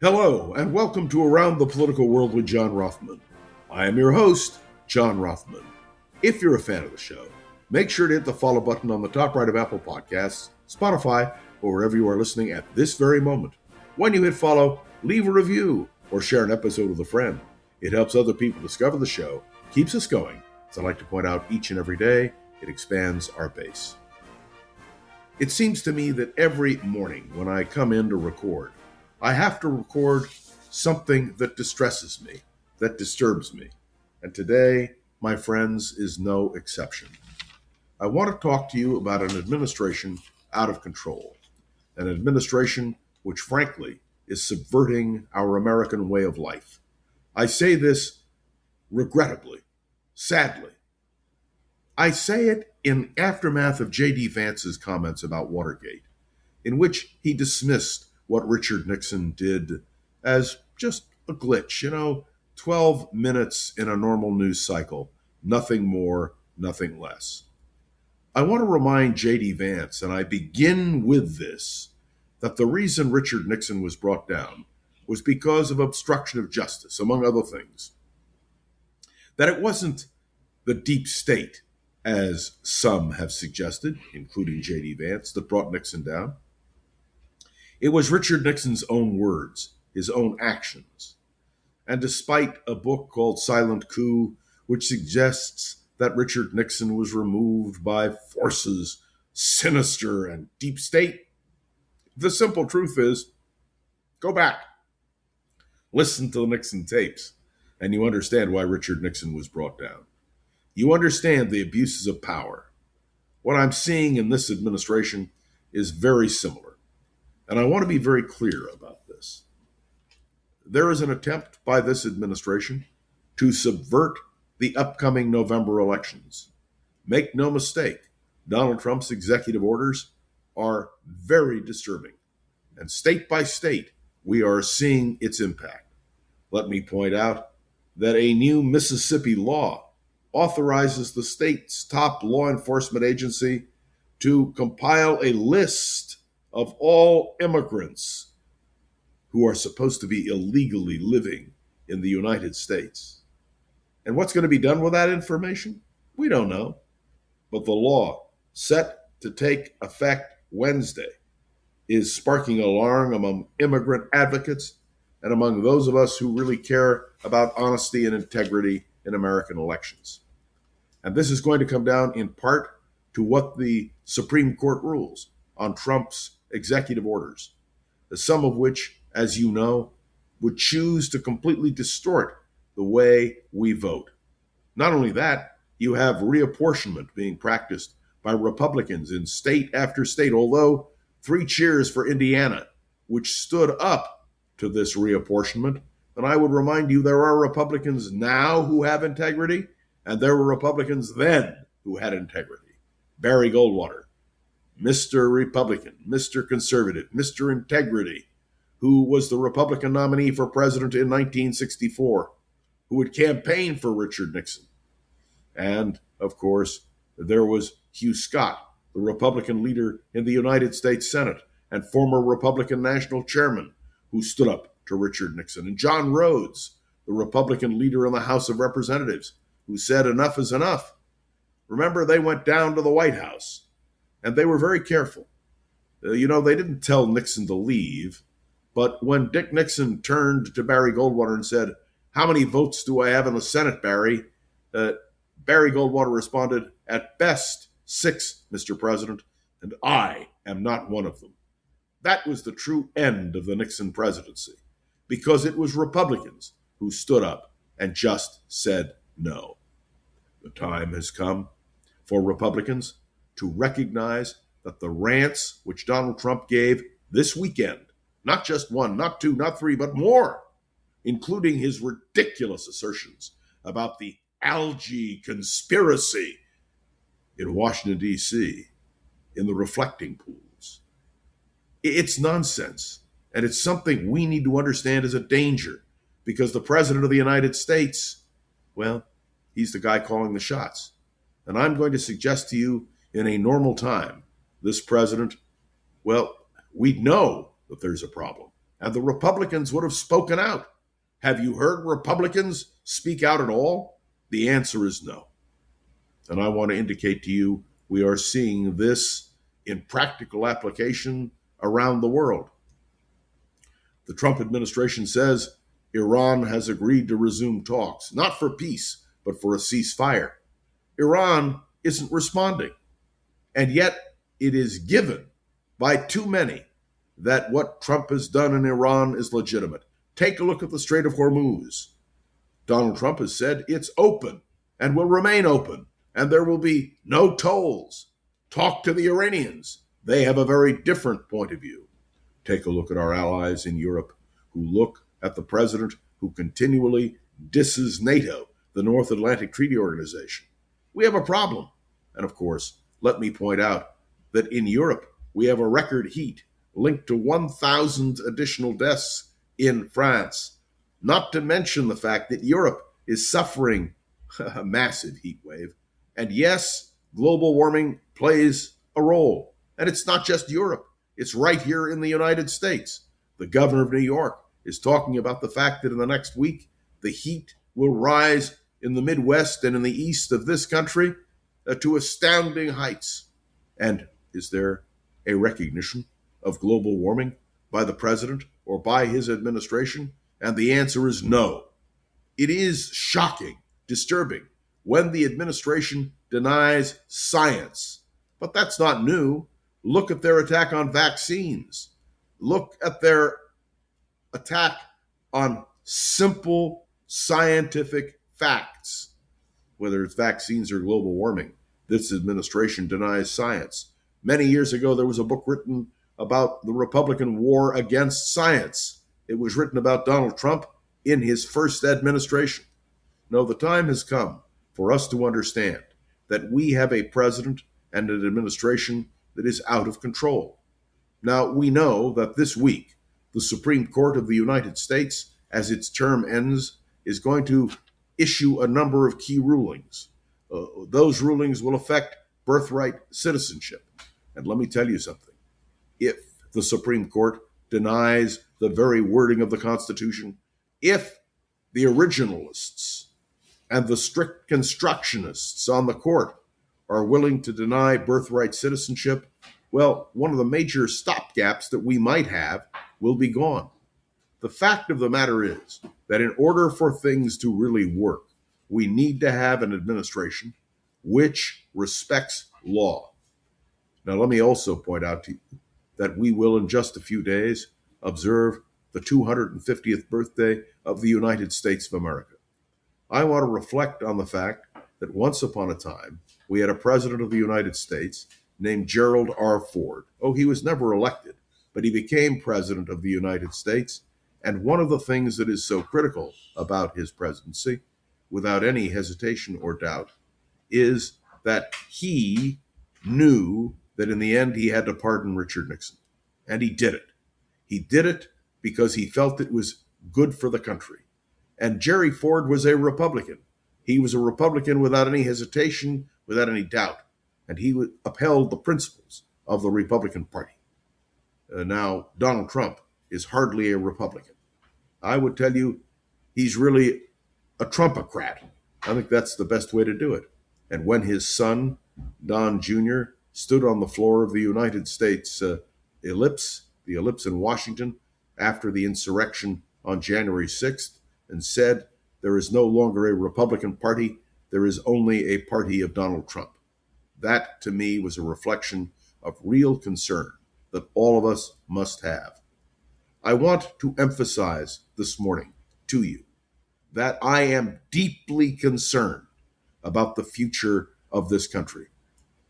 Hello, and welcome to Around the Political World with John Rothman. I am your host, John Rothman. If you're a fan of the show, make sure to hit the follow button on the top right of Apple Podcasts, Spotify, or wherever you are listening at this very moment. When you hit follow, leave a review or share an episode with a friend. It helps other people discover the show, keeps us going. As I like to point out each and every day, it expands our base. It seems to me that every morning when I come in to record, I have to record something that distresses me, that disturbs me. And today, my friends, is no exception. I want to talk to you about an administration out of control, an administration which, frankly, is subverting our American way of life. I say this regrettably, sadly. I say it in aftermath of J.D. Vance's comments about Watergate, in which he dismissed what Richard Nixon did as just a glitch, 12 minutes in a normal news cycle, nothing more, nothing less. I want to remind J.D. Vance, and I begin with this, that the reason Richard Nixon was brought down was because of obstruction of justice, among other things. That it wasn't the deep state, as some have suggested, including J.D. Vance, that brought Nixon down. It was Richard Nixon's own words, his own actions. And despite a book called Silent Coup, which suggests that Richard Nixon was removed by forces sinister and deep state, the simple truth is, go back, listen to the Nixon tapes, and you understand why Richard Nixon was brought down. You understand the abuses of power. What I'm seeing in this administration is very similar. And I want to be very clear about this. There is an attempt by this administration to subvert the upcoming November elections. Make no mistake, Donald Trump's executive orders are very disturbing. And state by state, we are seeing its impact. Let me point out that a new Mississippi law authorizes the state's top law enforcement agency to compile a list of all immigrants who are supposed to be illegally living in the United States. And what's going to be done with that information? We don't know. But the law, set to take effect Wednesday, is sparking alarm among immigrant advocates and among those of us who really care about honesty and integrity in American elections. And this is going to come down in part to what the Supreme Court rules on Trump's executive orders, some of which, as you know, would choose to completely distort the way we vote. Not only that, you have reapportionment being practiced by Republicans in state after state, although 3 cheers for Indiana, which stood up to this reapportionment. And I would remind you, there are Republicans now who have integrity, and there were Republicans then who had integrity. Barry Goldwater, Mr. Republican, Mr. Conservative, Mr. Integrity, who was the Republican nominee for president in 1964, who would campaign for Richard Nixon. And, of course, there was Hugh Scott, the Republican leader in the United States Senate and former Republican national chairman, who stood up to Richard Nixon. And John Rhodes, the Republican leader in the House of Representatives, who said enough is enough. Remember, they went down to the White House. And they were very careful. They didn't tell Nixon to leave, but when Dick Nixon turned to Barry Goldwater and said, "How many votes do I have in the Senate, Barry?" Barry Goldwater responded, "At best, 6, Mr. President, and I am not one of them." That was the true end of the Nixon presidency, because it was Republicans who stood up and just said no. The time has come for Republicans to recognize that the rants which Donald Trump gave this weekend, not just 1, not 2, not 3, but more, including his ridiculous assertions about the algae conspiracy in Washington, D.C., in the reflecting pools. It's nonsense, and it's something we need to understand as a danger, because the President of the United States, well, he's the guy calling the shots. And I'm going to suggest to you, in a normal time, this president, well, we'd know that there's a problem. and the Republicans would have spoken out. Have you heard Republicans speak out at all? The answer is no. And I want to indicate to you, we are seeing this in practical application around the world. The Trump administration says Iran has agreed to resume talks, not for peace, but for a ceasefire. Iran isn't responding. And yet it is given by too many that what Trump has done in Iran is legitimate. Take a look at the Strait of Hormuz. Donald Trump has said it's open and will remain open, and there will be no tolls. Talk to the Iranians. They have a very different point of view. Take a look at our allies in Europe who look at the president who continually disses NATO, the North Atlantic Treaty Organization. We have a problem. And of course, let me point out that in Europe, we have a record heat linked to 1,000 additional deaths in France, not to mention the fact that Europe is suffering a massive heat wave. And yes, global warming plays a role. And it's not just Europe. It's right here in the United States. The governor of New York is talking about the fact that in the next week, the heat will rise in the Midwest and in the east of this country to astounding heights. And is there a recognition of global warming by the president or by his administration? And the answer is no. It is shocking, disturbing, when the administration denies science. But that's not new. Look at their attack on vaccines. Look at their attack on simple scientific facts. Whether it's vaccines or global warming, this administration denies science. Many years ago, there was a book written about the Republican war against science. It was written about Donald Trump in his first administration. No, the time has come for us to understand that we have a president and an administration that is out of control. Now, we know that this week, the Supreme Court of the United States, as its term ends, is going to issue a number of key rulings. Those rulings will affect birthright citizenship. And let me tell you something. If the Supreme Court denies the very wording of the Constitution, if the originalists and the strict constructionists on the court are willing to deny birthright citizenship, well, one of the major stopgaps that we might have will be gone. The fact of the matter is that in order for things to really work, we need to have an administration which respects law. Now, let me also point out to you that we will, in just a few days, observe the 250th birthday of the United States of America. I want to reflect on the fact that once upon a time, we had a president of the United States named Gerald R. Ford. Oh, he was never elected, but he became president of the United States. And one of the things that is so critical about his presidency, without any hesitation or doubt, is that he knew that in the end he had to pardon Richard Nixon. And he did it. He did it because he felt it was good for the country. And Jerry Ford was a Republican. He was a Republican without any hesitation, without any doubt. And he upheld the principles of the Republican Party. Now, Donald Trump is hardly a Republican. I would tell you he's really a Trumpocrat. I think that's the best way to do it. And when his son, Don Jr., stood on the floor of the United States ellipse in Washington after the insurrection on January 6th, and said, there is no longer a Republican Party, there is only a party of Donald Trump. That, to me, was a reflection of real concern that all of us must have. I want to emphasize this morning to you that I am deeply concerned about the future of this country.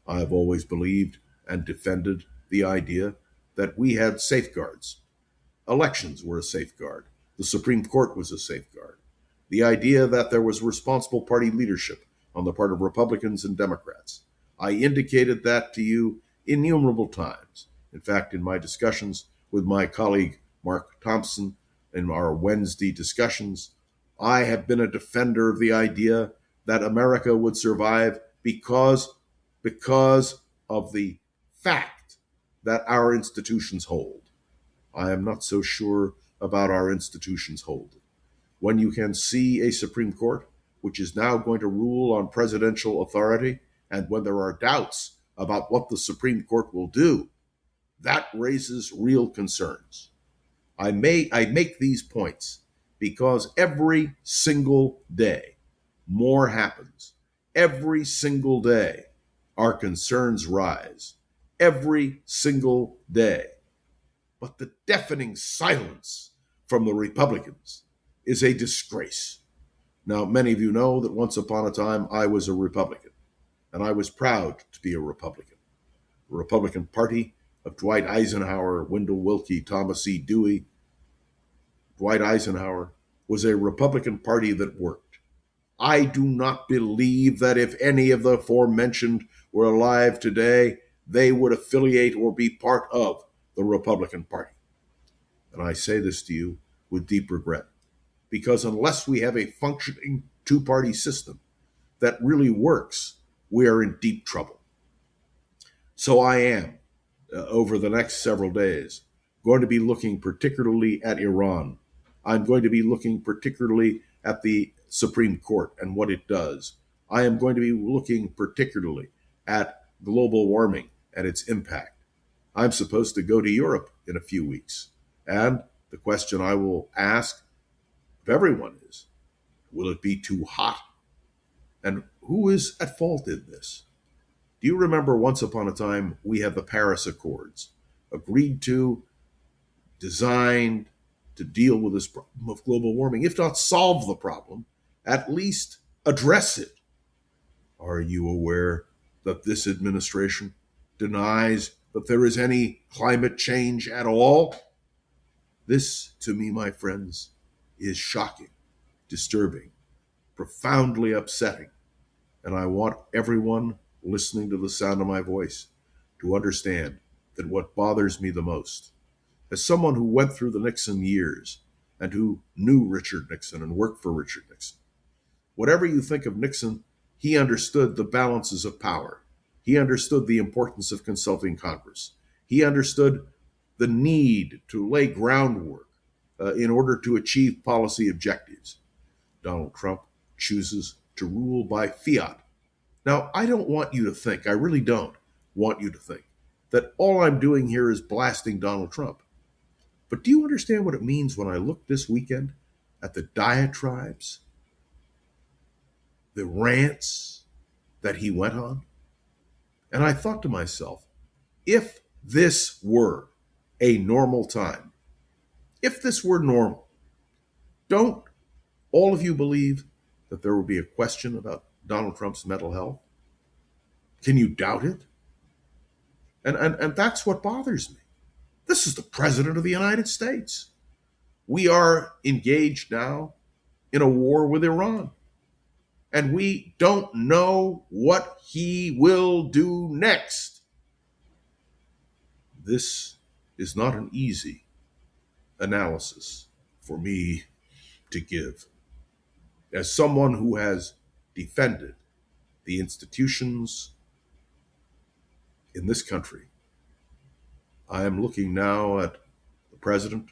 I have always believed and defended the idea that we had safeguards. Elections were a safeguard. The Supreme Court was a safeguard. The idea that there was responsible party leadership on the part of Republicans and Democrats. I indicated that to you innumerable times. In fact, in my discussions with my colleague Mark Thompson in our Wednesday discussions, I have been a defender of the idea that America would survive because of the fact that our institutions hold. I am not so sure about our institutions hold. When you can see a Supreme Court which is now going to rule on presidential authority, and when there are doubts about what the Supreme Court will do, that raises real concerns. I make these points because every single day more happens. Every single day our concerns rise. Every single day. But the deafening silence from the Republicans is a disgrace. Now, many of you know that once upon a time I was a Republican, and I was proud to be a Republican. The Republican Party of Dwight Eisenhower, Wendell Willkie, Thomas E. Dewey. Dwight Eisenhower was a Republican Party that worked. I do not believe that if any of the aforementioned were alive today, they would affiliate or be part of the Republican Party. And I say this to you with deep regret, because unless we have a functioning two-party system that really works, we are in deep trouble. So I am, over the next several days, going to be looking particularly at Iran. I'm going to be looking particularly at the Supreme Court and what it does. I am going to be looking particularly at global warming and its impact. I'm supposed to go to Europe in a few weeks. And the question I will ask of everyone is, will it be too hot? And who is at fault in this? Do you remember once upon a time we had the Paris Accords, agreed to, designed to deal with this problem of global warming, if not solve the problem, at least address it? Are you aware that this administration denies that there is any climate change at all? This, to me, my friends, is shocking, disturbing, profoundly upsetting. And I want everyone listening to the sound of my voice to understand that what bothers me the most, as someone who went through the Nixon years and who knew Richard Nixon and worked for Richard Nixon, whatever you think of Nixon, he understood the balances of power. He understood the importance of consulting Congress. He understood the need to lay groundwork in order to achieve policy objectives. Donald Trump chooses to rule by fiat. Now, I don't want you to think, I really don't want you to think, that all I'm doing here is blasting Donald Trump. But do you understand what it means when I look this weekend at the diatribes, the rants that he went on? And I thought to myself, if this were a normal time, if this were normal, don't all of you believe that there would be a question about Donald Trump's mental health? Can you doubt it? And that's what bothers me. This is the President of the United States. We are engaged now in a war with Iran. And we don't know what he will do next. This is not an easy analysis for me to give. As someone who has defended the institutions in this country, I am looking now at the President,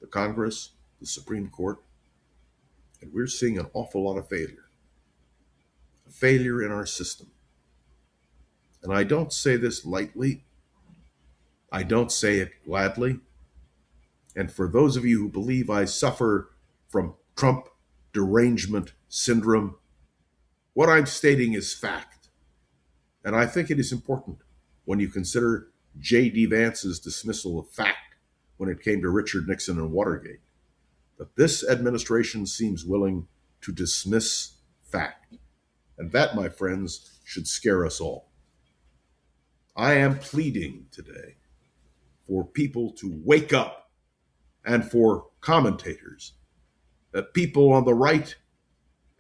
the Congress, the Supreme Court, and we're seeing an awful lot of failure. A failure in our system. And I don't say this lightly. I don't say it gladly. And for those of you who believe I suffer from Trump derangement syndrome, what I'm stating is fact. And I think it is important when you consider J.D. Vance's dismissal of fact when it came to Richard Nixon and Watergate, that this administration seems willing to dismiss fact. And that, my friends, should scare us all. I am pleading today for people to wake up and for commentators, that people on the right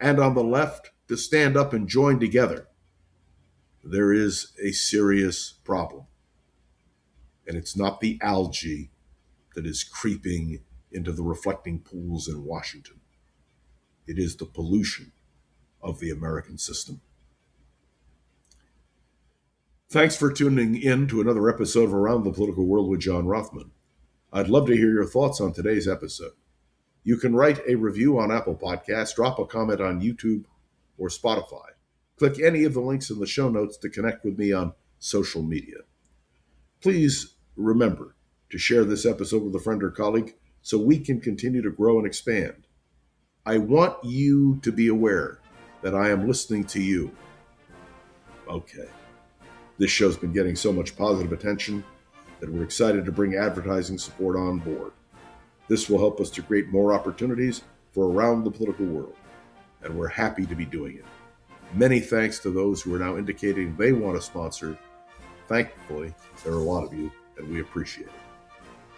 and on the left to stand up and join together. There is a serious problem. And it's not the algae that is creeping into the reflecting pools in Washington. It is the pollution of the American system. Thanks for tuning in to another episode of Around the Political World with John Rothman. I'd love to hear your thoughts on today's episode. You can write a review on Apple Podcasts, drop a comment on YouTube or Spotify. Click any of the links in the show notes to connect with me on social media. Please remember to share this episode with a friend or colleague so we can continue to grow and expand. I want you to be aware that I am listening to you. Okay. This show's been getting so much positive attention that we're excited to bring advertising support on board. This will help us to create more opportunities for around the political world, and we're happy to be doing it. Many thanks to those who are now indicating they want to sponsor. Thankfully, there are a lot of you, and we appreciate it.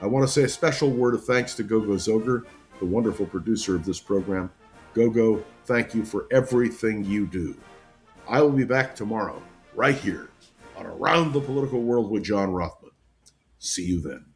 I want to say a special word of thanks to Gogo Zoger, the wonderful producer of this program. Gogo, thank you for everything you do. I will be back tomorrow, right here, on Around the Political World with John Rothman. See you then.